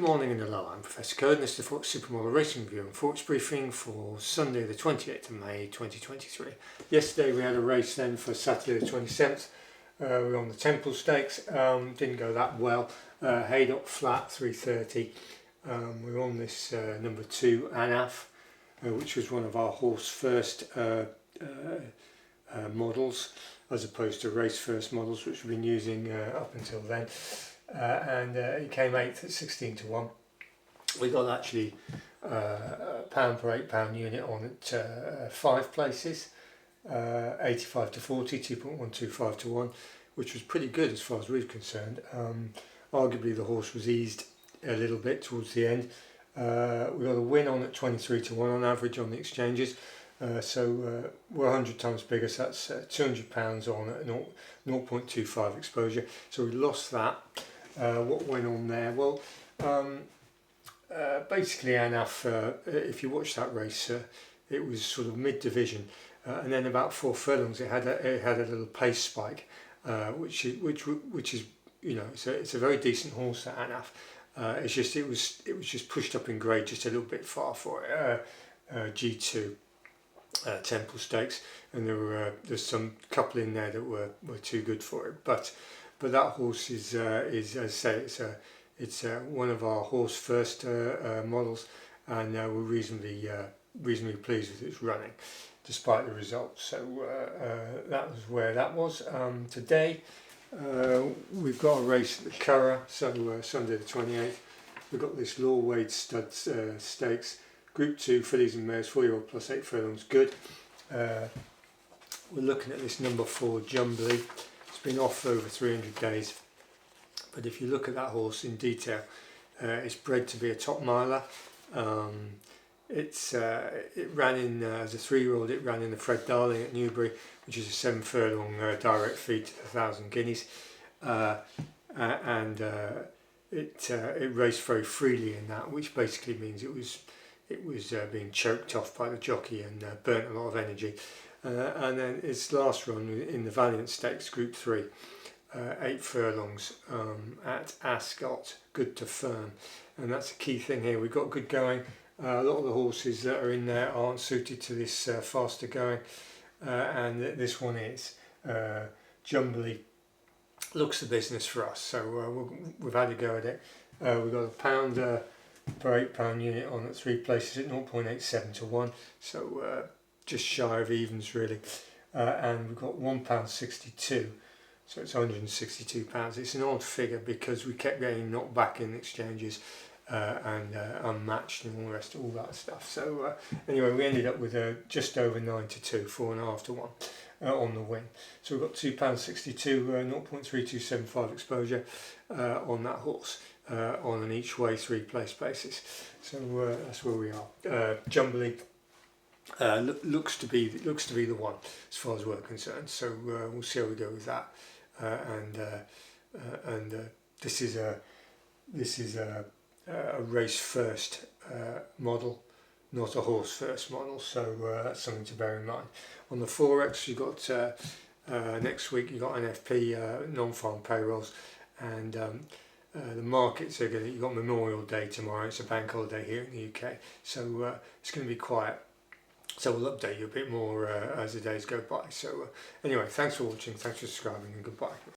morning and hello, I'm Professor Curragh and this is the Forex Supermodel Racing Review and Forex Briefing for Sunday the 28th of May 2023. Yesterday we had a race then for Saturday the 27th. We were on the Temple Stakes, didn't go that well. Haydock flat 330. We were on this number 2 Anaf, which was one of our horse first models as opposed to race first models which we've been using up until then. And it came 8th at 16 to 1. We got actually £1 per £8 unit on at 5 places, 85 to 40, 2.125 to 1, which was pretty good as far as we're concerned. Arguably the horse was eased a little bit towards the end. We got a win on at 23 to 1 on average on the exchanges. So we're 100 times bigger, so that's £200 on at 0.25 exposure. So we lost that. What went on there? Well, basically Anaf, if you watch that race, it was sort of mid-division, and then about 4 furlongs it had a little pace spike, which is you know it's a very decent horse, that Anaf. It's just it was just pushed up in grade just a little bit far for it. G2 Temple Stakes, and there's some couple in there that were too good for it, but that horse is as I say, it's one of our horse first models, and we're reasonably pleased with its running despite the results. So that was where that was. Today we've got a race at the Curragh, so Sunday the 28th. We've got this Law Wade Stud Stakes, Group 2 fillies and mares, 4-year-old plus 8 furlongs, good. We're looking at this number 4 Jumbly. It's been off over 300 days, but if you look at that horse in detail, it's bred to be a top miler. It ran in as a 3-year-old. It ran in the Fred Darling at Newbury, which is a 7 furlong direct feed to 1,000 guineas, and it raced very freely in that, which basically means it was being choked off by the jockey and burnt a lot of energy. And then its last run in the Valiant Stakes, Group 3, 8 furlongs at Ascot, good to firm. And that's a key thing here. We've got good going. A lot of the horses that are in there aren't suited to this faster going, and this one is. Jumbly looks the business for us, so we've had a go at it. We've got £1 per £8 unit on at 3 places at 0.87 to 1, so just shy of evens really, and we've got £1.62, so it's £162. It's an odd figure because we kept getting knocked back in exchanges and unmatched and all the rest of all that stuff. So anyway, we ended up with just over 9 to 2, 4.5 to 1 on the win. So we've got £2.62, 0.3275 exposure on that horse. On an each way 3 place basis, so that's where we are. Jumbly looks to be the one as far as we're concerned. So we'll see how we go with that. And this is a race first model, not a horse first model. So that's something to bear in mind. On the Forex, you got next week you got NFP non-farm payrolls, and the markets are you've got Memorial Day tomorrow. It's a bank holiday here in the UK, so it's going to be quiet. So we'll update you a bit more as the days go by. So anyway, thanks for watching, thanks for subscribing, and goodbye.